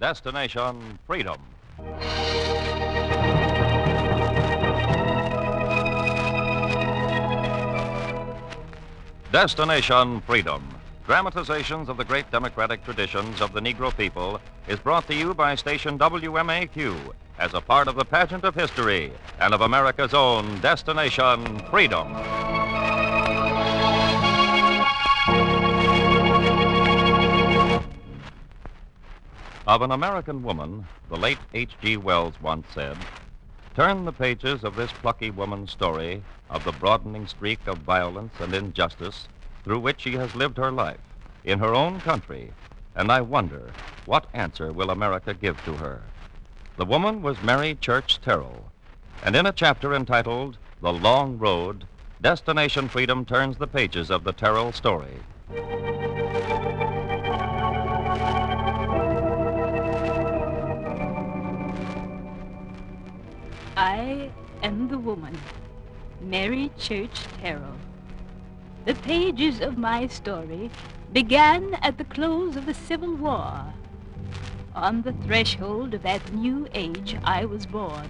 Destination Freedom. Destination Freedom. Dramatizations of the great democratic traditions of the Negro people is brought to you by station WMAQ as a part of the pageant of history and of America's own Destination Freedom. Of an American woman, the late H.G. Wells once said, "Turn the pages of this plucky woman's story of the broadening streak of violence and injustice through which she has lived her life in her own country, and I wonder what answer will America give to her." The woman was Mary Church Terrell, and in a chapter entitled The Long Road, Destination Freedom turns the pages of the Terrell story. I am the woman, Mary Church Terrell. The pages of my story began at the close of the Civil War. On the threshold of that new age I was born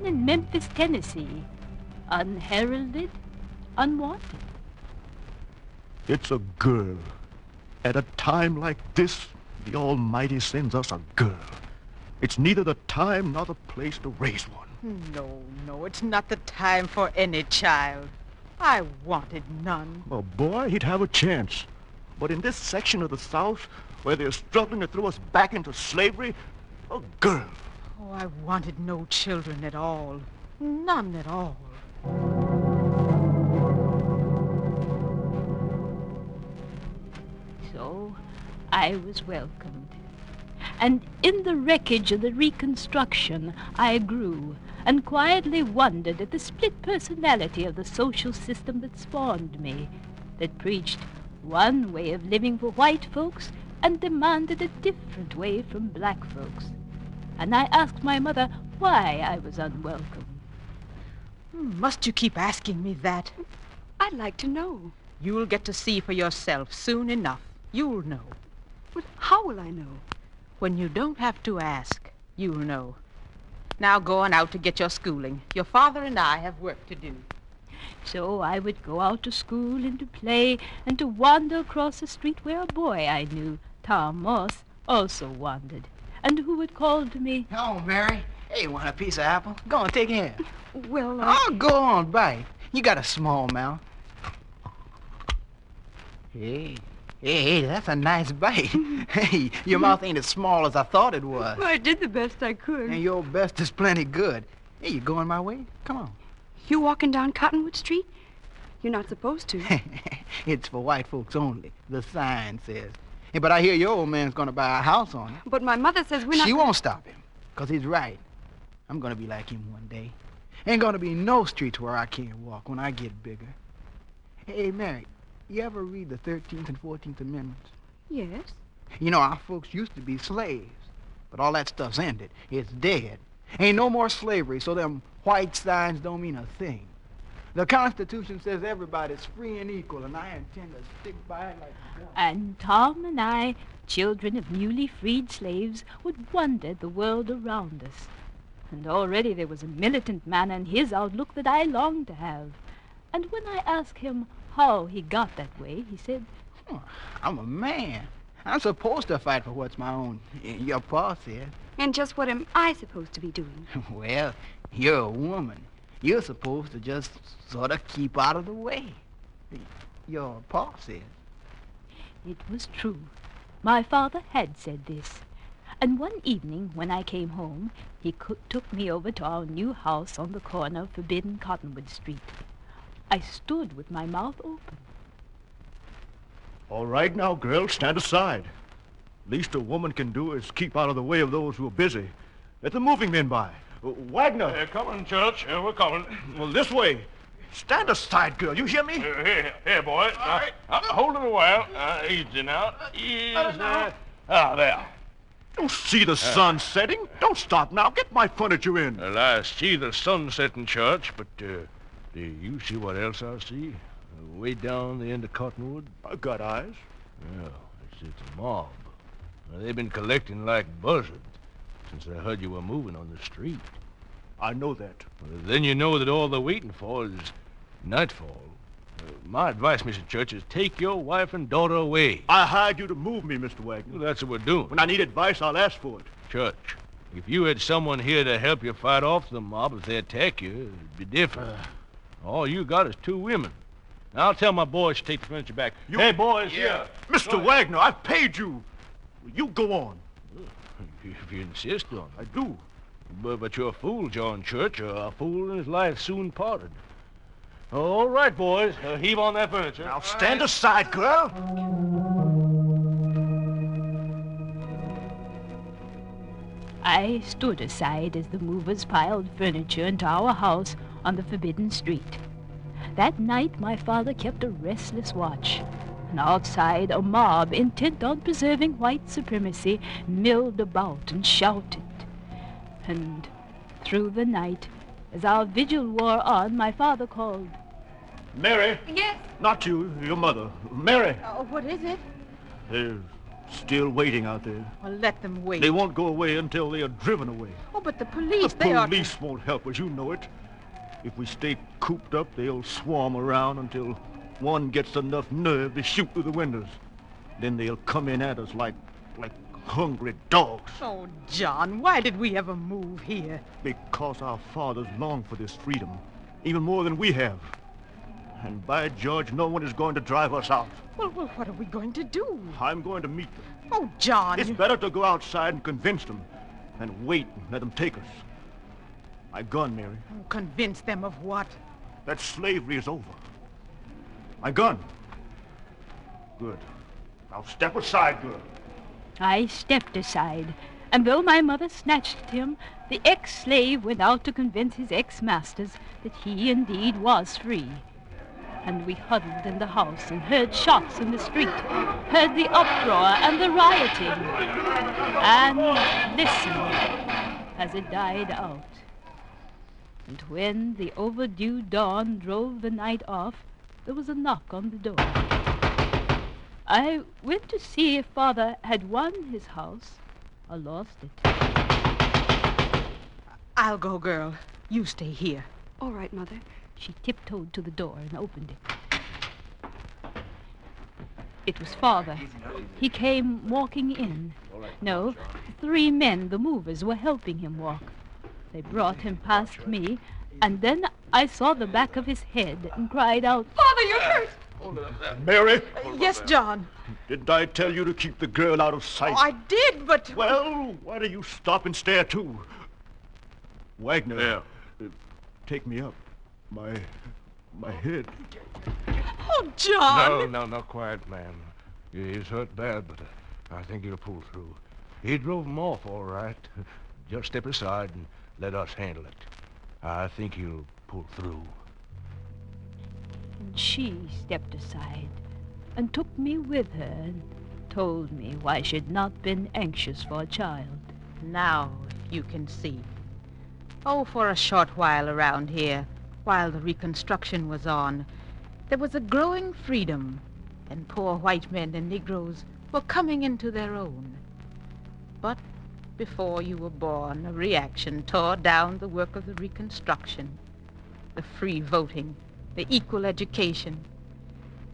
in Memphis, Tennessee, unheralded, unwanted. It's a girl. At a time like this, the Almighty sends us a girl. It's neither the time nor the place to raise one. No, it's not the time for any child. I wanted none. A boy, he'd have a chance. But in this section of the South, where they're struggling to throw us back into slavery, a girl. Oh, I wanted no children at all. None at all. So I was welcomed. And in the wreckage of the Reconstruction, I grew and quietly wondered at the split personality of the social system that spawned me, that preached one way of living for white folks and demanded a different way from black folks. And I asked my mother why I was unwelcome. Must you keep asking me that? I'd like to know. You'll get to see for yourself soon enough. You'll know. But how will I know? When you don't have to ask, you'll know. Now go on out to get your schooling. Your father and I have work to do. So I would go out to school and to play and to wander across the street where a boy I knew, Tom Moss, also wandered, and who would call to me, "Oh, Mary. Hey, want a piece of apple? Go on, take it. Well, Oh, go on, bite. You got a small mouth. Hey, that's a nice bite. Hey, your mouth ain't as small as I thought it was. I did the best I could. And your best is plenty good. Hey, you going my way? Come on. You walking down Cottonwood Street? You're not supposed to. It's for white folks only, the sign says. Hey, but I hear your old man's gonna buy a house on it. But my mother says we're not... She won't stop him, 'cause he's right. I'm gonna be like him one day. Ain't gonna be no streets where I can't walk when I get bigger. Hey, Mary, you ever read the 13th and 14th Amendments? Yes. You know, our folks used to be slaves, but all that stuff's ended. It's dead. Ain't no more slavery, so them white signs don't mean a thing. The Constitution says everybody's free and equal, and I intend to stick by it like a gun. and Tom and I, children of newly freed slaves, would wonder the world around us. And already there was a militant manner in his outlook that I longed to have. And when I asked him how he got that way, he said, I'm a man. I'm supposed to fight for what's my own. Your pa said. And just what am I supposed to be doing? Well, you're a woman. You're supposed to just sort of keep out of the way. Your pa said. it was true. My father had said this. And one evening when I came home, he took me over to our new house on the corner of Forbidden Cottonwood Street. I stood with my mouth open. All right now, girl, stand aside. Least a woman can do is keep out of the way of those who are busy. Let the moving men by. Wagner. They're coming, Church. We're coming. Well, this way. Stand aside, girl. You hear me? Here, boy. All right. Hold it a while. Easy now. Easy. There. Don't see the sun setting. Don't stop now. Get my furniture in. Well, I see the sun setting, Church, but do you see what else I see? Way down the end of Cottonwood? I got eyes. Well, it's a mob. Well, they've been collecting like buzzards since I heard you were moving on the street. I know that. Well, then you know that all they're waiting for is nightfall. My advice, Mr. Church, is take your wife and daughter away. I hired you to move me, Mr. Wagner. Well, that's what we're doing. When I need advice, I'll ask for it. Church, if you had someone here to help you fight off the mob if they attack you, it'd be different. All you got is 2 women. Now, I'll tell my boys to take the furniture back. Hey, boys, yeah. Mr. Wagner, I've paid you. You go on. If you insist on it. I do. But you're a fool, John Church. A fool and his life soon parted. All right, boys. Heave on that furniture. Now stand aside, girl. I stood aside as the movers piled furniture into our house on the forbidden street. That night my father kept a restless watch, and outside a mob intent on preserving white supremacy milled about and shouted. And through the night, as our vigil wore on, my father called. Mary. Yes? Not you, your mother. Mary. Oh, what is it? They're still waiting out there. Well, let them wait. They won't go away until they are driven away. Oh, but the police, The they are... police won't help us, you know it. If we stay cooped up, they'll swarm around until one gets enough nerve to shoot through the windows. Then they'll come in at us like hungry dogs. Oh, John, why did we ever move here? Because our fathers long for this freedom, even more than we have. And by George, no one is going to drive us out. Well, what are we going to do? I'm going to meet them. Oh, John. It's better to go outside and convince them than wait and let them take us. My gun, Mary. Oh, convince them of what? That slavery is over. My gun. Good. Now step aside, girl. I stepped aside, and though my mother snatched at him, the ex-slave went out to convince his ex-masters that he indeed was free. And we huddled in the house and heard shots in the street, heard the uproar and the rioting, and listened as it died out. And when the overdue dawn drove the night off, there was a knock on the door. I went to see if Father had won his house or lost it. I'll go, girl. You stay here. All right, Mother. She tiptoed to the door and opened it. It was Father. He came walking in. No, 3 men, the movers, were helping him walk. They brought him past me, and then I saw the back of his head and cried out, Father, you're hurt! Mary, Yes, John. didn't I tell you to keep the girl out of sight? Oh, I did, but... Well, why do you stop and stare, too? Wagner. Yeah. Take me up. My head. Oh, John! No, quiet, ma'am. He's hurt bad, but I think he'll pull through. He drove him off, all right. Just step aside and let us handle it. I think he'll pull through. and she stepped aside and took me with her and told me why she'd not been anxious for a child. Now you can see. Oh, for a short while around here, while the Reconstruction was on, there was a growing freedom, and poor white men and Negroes were coming into their own. But before you were born, a reaction tore down the work of the Reconstruction, the free voting, the equal education,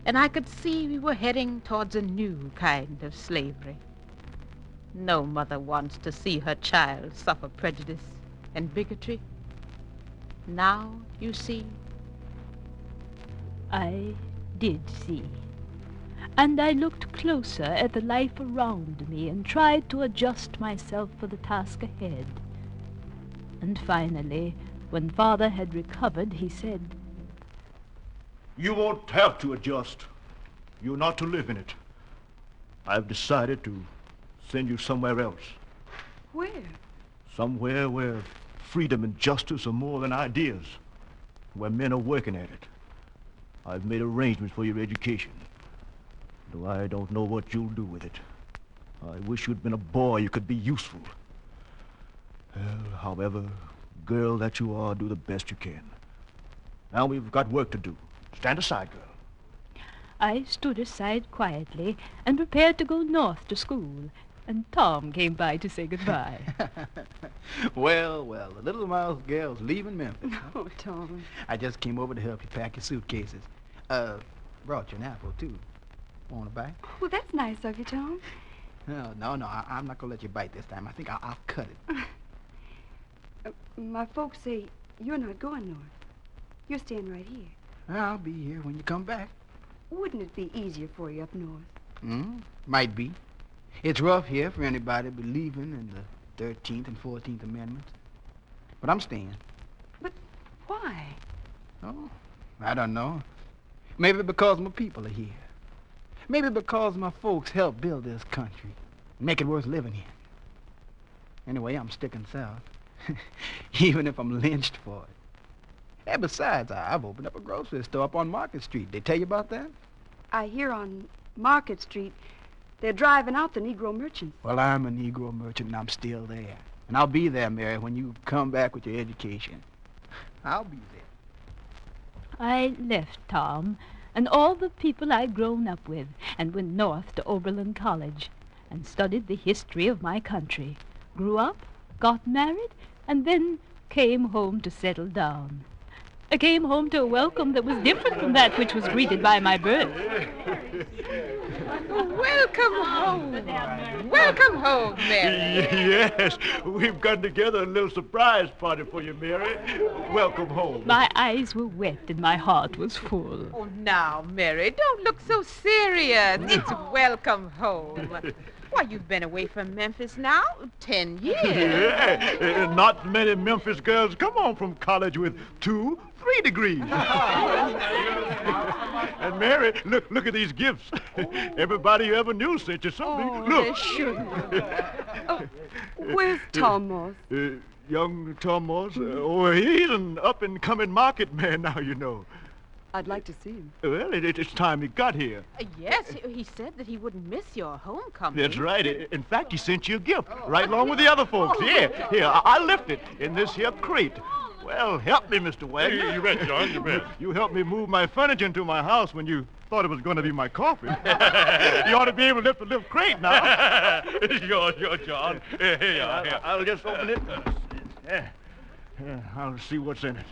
and I could see we were heading towards a new kind of slavery. No mother wants to see her child suffer prejudice and bigotry. Now, you see. I did see. And I looked closer at the life around me and tried to adjust myself for the task ahead. And finally, when Father had recovered, he said, "You won't have to adjust. You're not to live in it. I've decided to send you somewhere else. Where? Somewhere where freedom and justice are more than ideas, where men are working at it. I've made arrangements for your education, though I don't know what you'll do with it. I wish you'd been a boy you could be useful. Well, however, girl that you are, do the best you can. Now we've got work to do. Stand aside, girl." I stood aside quietly and prepared to go north to school, and Tom came by to say goodbye. Well, the little mouse girl's leaving Memphis. Oh, Tom. I just came over to help you pack your suitcases. Brought you an apple, too. Want a bite? Well, that's nice of you, Tom. No, I'm not gonna let you bite this time. I think I'll cut it. My folks say you're not going north. You're staying right here. I'll be here when you come back. Wouldn't it be easier for you up north? Might be. It's rough here for anybody believing in the 13th and 14th Amendments. But I'm staying. But why? Oh, I don't know. Maybe because my people are here. Maybe because my folks helped build this country, make it worth living in. Anyway, I'm sticking south, even if I'm lynched for it. And besides, I've opened up a grocery store up on Market Street. They tell you about that? I hear on Market Street they're driving out the Negro merchants. Well, I'm a Negro merchant, and I'm still there. And I'll be there, Mary, when you come back with your education. I'll be there. I left Tom and all the people I'd grown up with and went north to Oberlin College and studied the history of my country, grew up, got married, and then came home to settle down. I came home to a welcome that was different from that which was greeted by my birth. Welcome home. Welcome home, Mary. Yes, we've got together a little surprise party for you, Mary. Welcome home. My eyes were wet and my heart was full. Oh, now, Mary, don't look so serious. It's welcome home. Why, you've been away from Memphis now 10 years. Yeah, not many Memphis girls come home from college with 2, 3 degrees. And Mary, look at these gifts. Everybody you ever knew sent you something. Look. Where's Tom Moss? Young Tom Moss? He's an up-and-coming market man now, you know. I'd like to see him. Well, it's time he got here. Yes, he said that he wouldn't miss your homecoming. That's right. In fact, he sent you a gift, right along with the other folks. Here, I left it in this here crate. Well, help me, Mr. Wagner. You bet, John, you bet. You helped me move my furniture into my house when you thought it was going to be my coffin. You ought to be able to lift a little crate now. Sure, John. Here you are. Here. I'll just open it. Yeah, I'll see what's in it.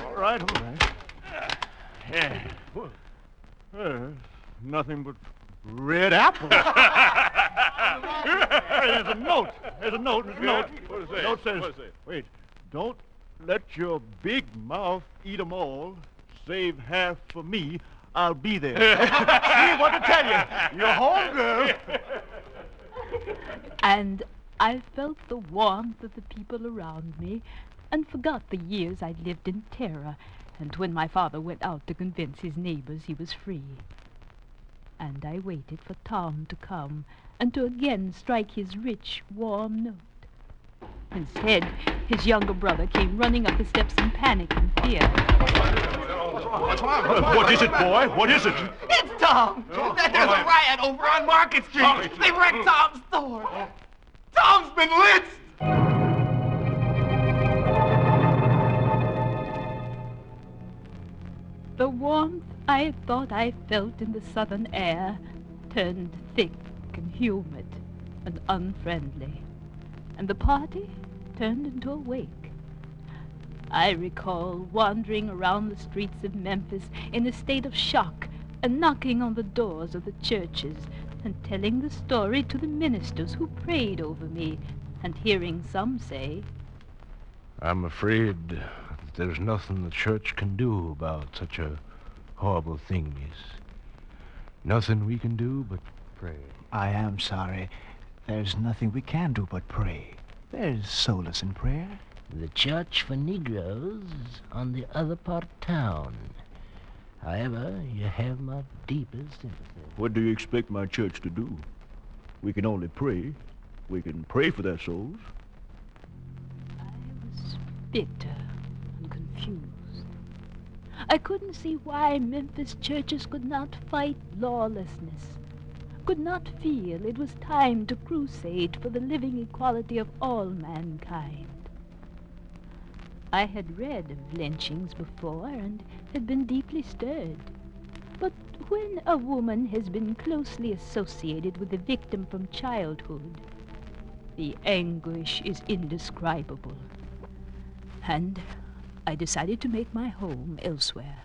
All right. Yeah. Nothing but red apples. There's a note. There's a note. What is that? Note says, What is it? wait, don't let your big mouth eat 'em all. Save half for me. I'll be there. See what to tell you. You're home, girl. And I felt the warmth of the people around me and forgot the years I'd lived in terror and when my father went out to convince his neighbors he was free. And I waited for Tom to come and to again strike his rich, warm note. Instead, his younger brother came running up the steps in panic and fear. What is it, boy? What is it? It's Tom! There's a riot over on Market Street! They wrecked Tom's store! Tom's been lynched! The warmth I had thought I felt in the southern air turned thick and humid and unfriendly, and the party turned into a wake. I recall wandering around the streets of Memphis in a state of shock and knocking on the doors of the churches and telling the story to the ministers who prayed over me and hearing some say, I'm afraid that there's nothing the church can do about such a horrible thing, miss. Nothing we can do but pray. I am sorry. There's nothing we can do but pray. There's solace in prayer. The church for Negroes on the other part of town. However, you have my deepest sympathy. What do you expect my church to do? We can only pray. We can pray for their souls. I was bitter and confused. I couldn't see why Memphis churches could not fight lawlessness, could not feel it was time to crusade for the living equality of all mankind. I had read of lynchings before and had been deeply stirred, but When a woman has been closely associated with a victim from childhood, the anguish is indescribable. And I decided to make my home elsewhere.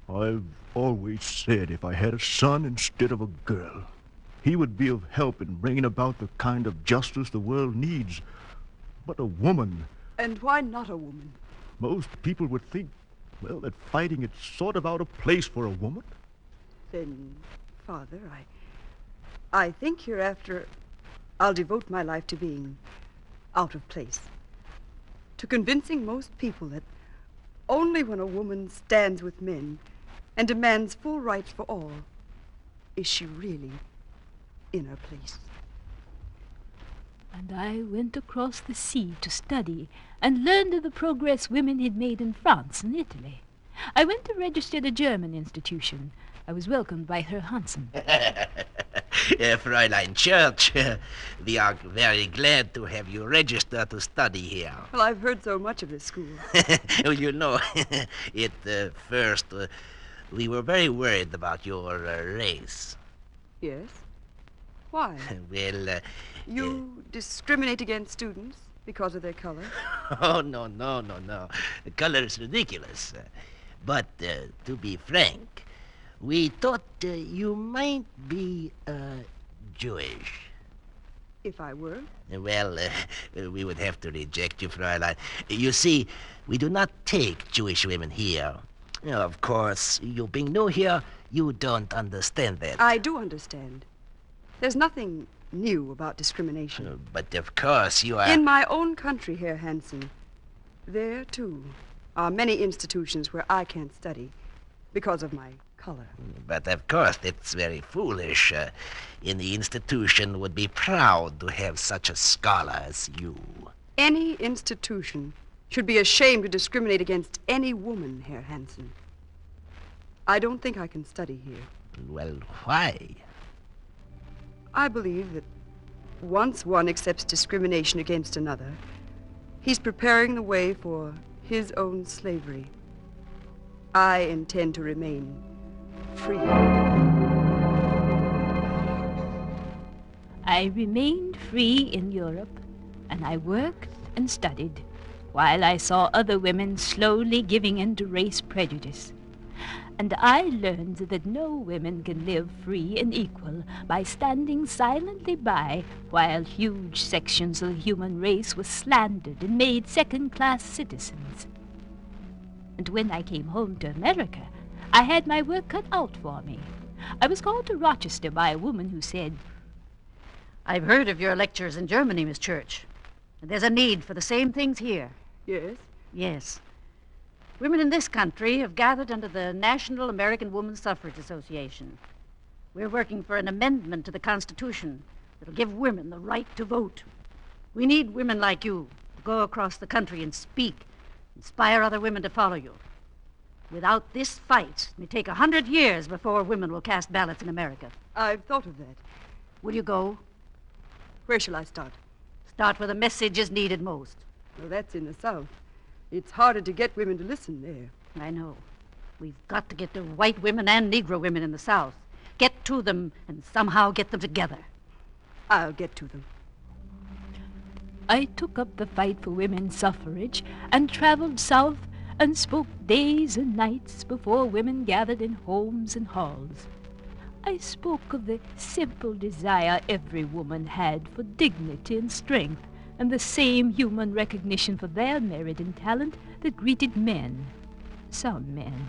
I've always said if I had a son instead of a girl, he would be of help in bringing about the kind of justice the world needs. But a woman... And why not a woman? Most people would think, well, that fighting is sort of out of place for a woman. Then, Father, I think hereafter I'll devote my life to being out of place. To convincing most people that only when a woman stands with men and demands full rights for all is she really in her place. And I went across the sea to study and learned of the progress women had made in France and Italy. I went to register at a German institution. I was welcomed by Herr Hansen. Fräulein Church, we are very glad to have you register to study here. Well, I've heard so much of this school. Well, you know, at first we were very worried about your race. Yes? Why? Well, You discriminate against students because of their color? Oh, no. The color is ridiculous. But to be frank, we thought you might be Jewish. If I were? Well, we would have to reject you, Fräulein. You see, we do not take Jewish women here. Of course, you being new here, you don't understand that. I do understand. There's nothing new about discrimination. But of course you are... In my own country, Herr Hansen, there, too, are many institutions where I can't study because of my color. But of course, it's very foolish. Any institution would be proud to have such a scholar as you. Any institution should be ashamed to discriminate against any woman, Herr Hansen. I don't think I can study here. Well, why? I believe that once one accepts discrimination against another, he's preparing the way for his own slavery. I intend to remain free. I remained free in Europe, and I worked and studied, while I saw other women slowly giving in to race prejudice. And I learned that no women can live free and equal by standing silently by while huge sections of the human race were slandered and made second-class citizens. And when I came home to America, I had my work cut out for me. I was called to Rochester by a woman who said, "I've heard of your lectures in Germany, Miss Church. There's a need for the same things here." Yes? Yes. Women in this country have gathered under the National American Woman Suffrage Association. We're working for an amendment to the Constitution that'll give women the right to vote. We need women like you to go across the country and speak, inspire other women to follow you. Without this fight, it may take 100 years before women will cast ballots in America. I've thought of that. Will you go? Where shall I start? Start where the message is needed most. Well, that's in the South. It's harder to get women to listen there. I know. We've got to get to white women and Negro women in the South. Get to them and somehow get them together. I'll get to them. I took up the fight for women's suffrage and traveled south and spoke days and nights before women gathered in homes and halls. I spoke of the simple desire every woman had for dignity and strength, and the same human recognition for their merit and talent that greeted men, some men.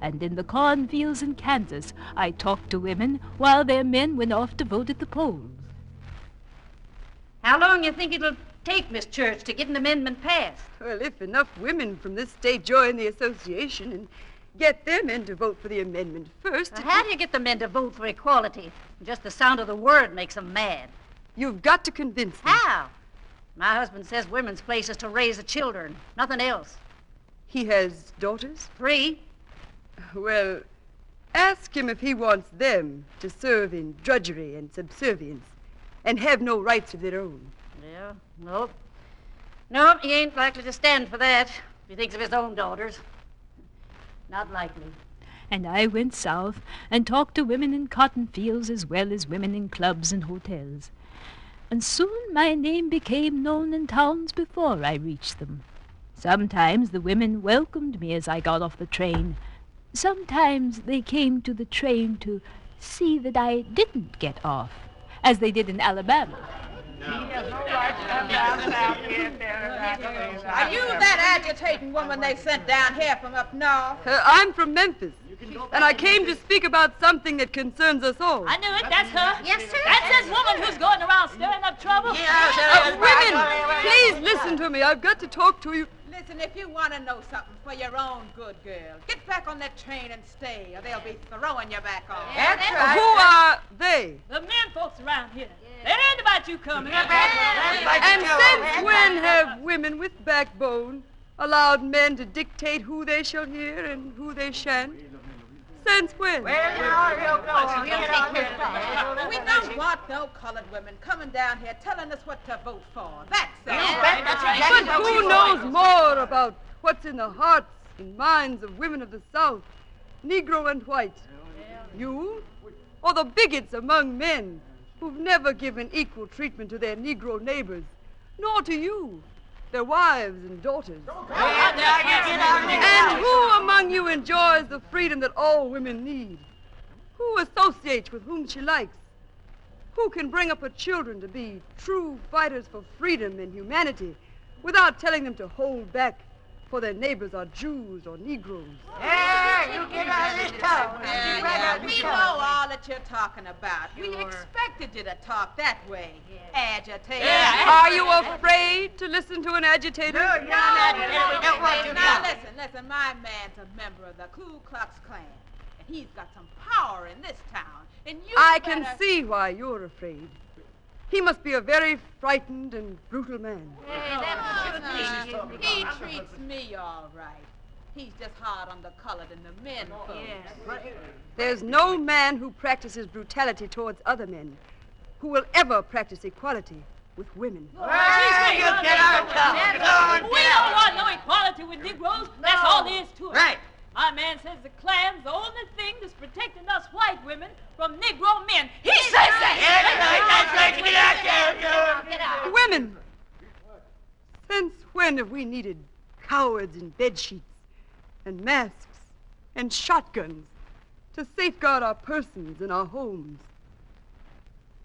And in the cornfields in Kansas, I talked to women while their men went off to vote at the polls. How long you think it'll take, Miss Church, to get an amendment passed? Well, if enough women from this state join the association and get their men to vote for the amendment first... Now, how do you get the men to vote for equality? Just the sound of the word makes them mad. You've got to convince them. How? My husband says women's place is to raise the children, nothing else. He has daughters? 3. Well, ask him if he wants them to serve in drudgery and subservience and have no rights of their own. Yeah, nope. Nope, he ain't likely to stand for that if he thinks of his own daughters. Not likely. and I went south and talked to women in cotton fields as well as women in clubs and hotels. And soon my name became known in towns before I reached them. Sometimes the women welcomed me as I got off the train. Sometimes they came to the train to see that I didn't get off, as they did in Alabama. Are you that agitating woman they sent down here from up north? I'm from Memphis, and I came to speak about something that concerns us all. I knew it. That's her. Yes, sir. That's this woman who's going around stirring up trouble. Women, please listen to me. I've got to talk to you. Listen, if you want to know something for your own good, girl, get back on that train and stay, or they'll be throwing you back on. Who are they? The men folks around here. They heard about you coming. And since when have women with backbone allowed men to dictate who they shall hear and who they shan't? Since when? We don't want no colored women coming down here telling us what to vote for. That's all. But who knows more about what's in the hearts and minds of women of the South, Negro and white? You? Or the bigots among men who've never given equal treatment to their Negro neighbors, nor to you, their wives and daughters? And who among you enjoys the freedom that all women need? Who associates with whom she likes? Who can bring up her children to be true fighters for freedom and humanity without telling them to hold back, for their neighbors are Jews or Negroes? You get out of this talk. We know all that you're talking about. We expected you to talk that way. Agitator. Are you afraid to listen to an agitator? No. Now listen, my man's a member of the Ku Klux Klan, and he's got some power in this town. And you I can see why you're afraid. He must be a very frightened and brutal man. He treats me all right. He's just hard on the colored and the men folks. There's no man who practices brutality towards other men who will ever practice equality with women. We don't want no equality with Negroes. That's all there is to it. Right. My man says the Klan's the only thing that's protecting us white women from Negro men. He says that! Get out. Women! Since when have we needed cowards in bedsheets and masks and shotguns to safeguard our persons and our homes?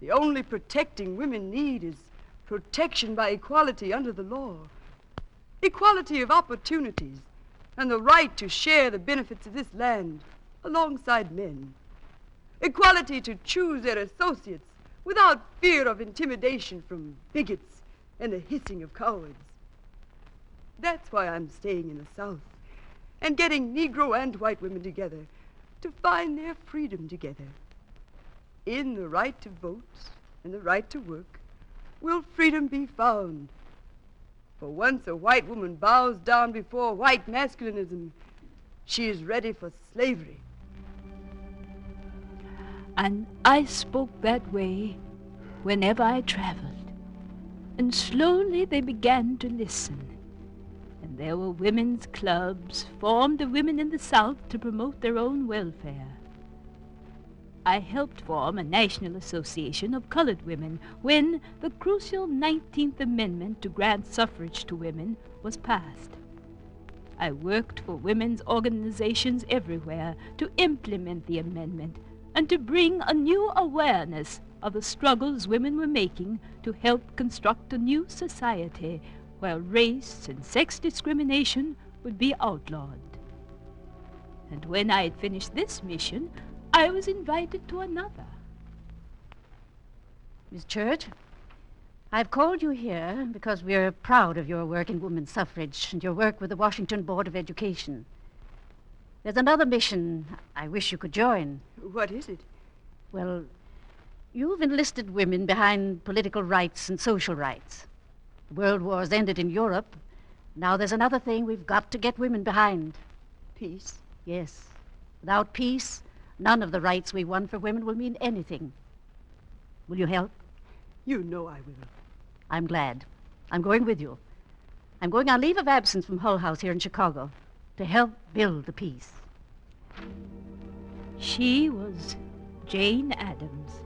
The only protecting women need is protection by equality under the law, equality of opportunities, and the right to share the benefits of this land alongside men. Equality to choose their associates without fear of intimidation from bigots and the hissing of cowards. That's why I'm staying in the South and getting Negro and white women together to find their freedom together. In the right to vote and the right to work will freedom be found. For once a white woman bows down before white masculinism, she is ready for slavery. And I spoke that way whenever I traveled. And slowly they began to listen. And there were women's clubs formed of women in the South to promote their own welfare. I helped form a national association of colored women when the crucial 19th Amendment to grant suffrage to women was passed. I worked for women's organizations everywhere to implement the amendment and to bring a new awareness of the struggles women were making to help construct a new society where race and sex discrimination would be outlawed. And when I had finished this mission, I was invited to another. Miss Church, I've called you here because we're proud of your work in women's suffrage and your work with the Washington Board of Education. There's another mission I wish you could join. What is it? Well, you've enlisted women behind political rights and social rights. The world wars ended in Europe. Now there's another thing we've got to get women behind. Peace? Yes. Without peace, none of the rights we won for women will mean anything. Will you help? You know I will. I'm glad. I'm going with you. I'm going on leave of absence from Hull House here in Chicago to help build the peace. She was Jane Addams,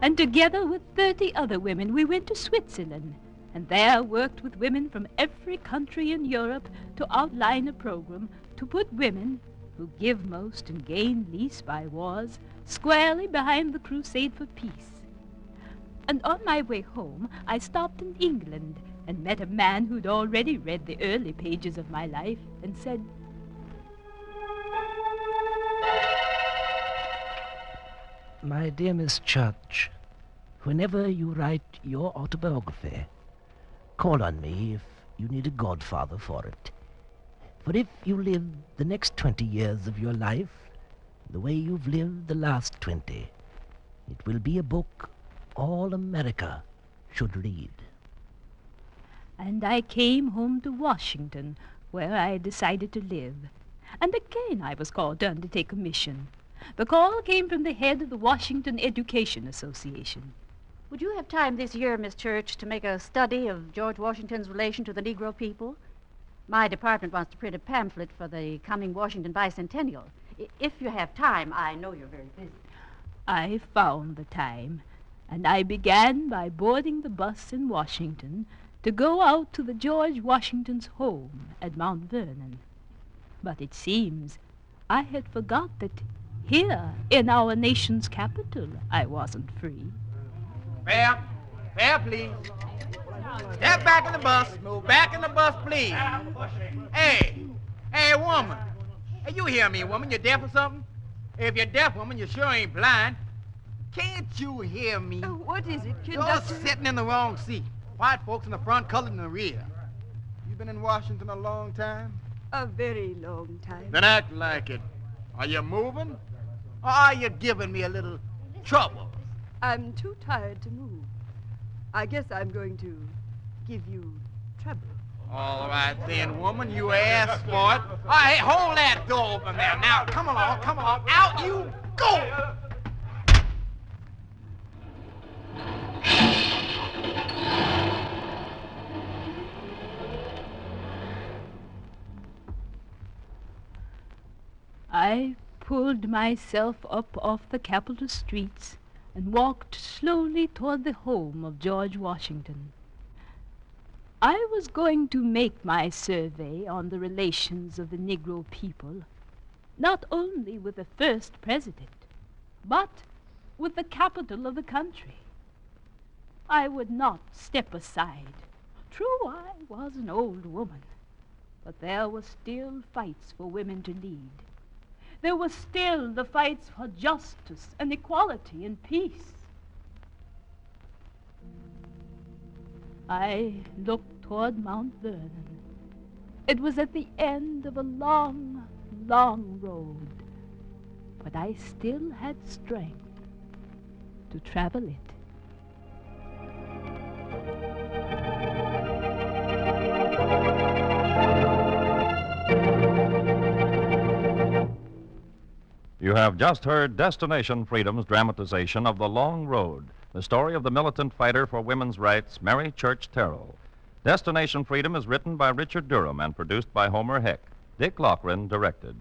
and together with 30 other women we went to Switzerland, and there worked with women from every country in Europe to outline a program to put women, who give most and gain least by wars, squarely behind the crusade for peace. And on my way home, I stopped in England and met a man who'd already read the early pages of my life and said, My dear Miss Church, whenever you write your autobiography, call on me if you need a godfather for it. For if you live the next 20 years of your life the way you've lived the last 20, it will be a book all America should read. And I came home to Washington, where I decided to live. And again I was called to undertake a mission. The call came from the head of the Washington Education Association. Would you have time this year, Miss Church, to make a study of George Washington's relation to the Negro people? My department wants to print a pamphlet for the coming Washington bicentennial. If you have time, I know you're very busy. I found the time, and I began by boarding the bus in Washington to go out to the George Washington's home at Mount Vernon. But it seems I had forgot that here, in our nation's capital, I wasn't free. Fair, please. Step back in the bus. Move back in the bus, please. Hey, woman. Hey, you hear me, woman? You deaf or something? If you're deaf, woman, you sure ain't blind. Can't you hear me? What is it, You're conductor? sitting in the wrong seat. White folks in the front, colored in the rear. You been in Washington a long time? A very long time. Then act like it. Are you moving? Or are you giving me a little trouble? I'm too tired to move. I guess I'm going to give you trouble. All right then, woman, you asked for it. All right, hey, hold that door open there. Now, come along. Out you go! I pulled myself up off the Capitol streets and walked slowly toward the home of George Washington. I was going to make my survey on the relations of the Negro people, not only with the first president, but with the capital of the country. I would not step aside. True, I was an old woman, but there were still fights for women to lead. There were still the fights for justice and equality and peace. I looked toward Mount Vernon. It was at the end of a long, long road, but I still had strength to travel it. You have just heard Destination Freedom's dramatization of The Long Road, the story of the militant fighter for women's rights, Mary Church Terrell. Destination Freedom is written by Richard Durham and produced by Homer Heck. Dick Loughran directed.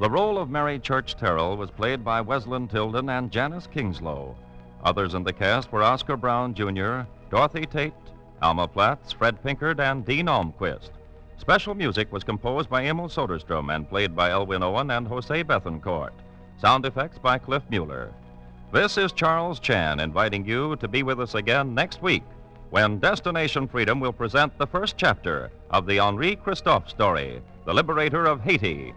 The role of Mary Church Terrell was played by Wezlynn Tildon and Janice Kingslow. Others in the cast were Oscar Brown, Jr., Dorothy Tate, Alma Platts, Fred Pinkard, and Dean Olmquist. Special music was composed by Emil Soderstrom and played by Elwyn, Owen, and Jose Bethancourt. Sound effects by Cliff Mueller. This is Charles Chan inviting you to be with us again next week when Destination Freedom will present the first chapter of the Henri Christophe story, The Liberator of Haiti.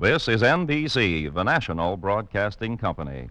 This is NBC, the national broadcasting company.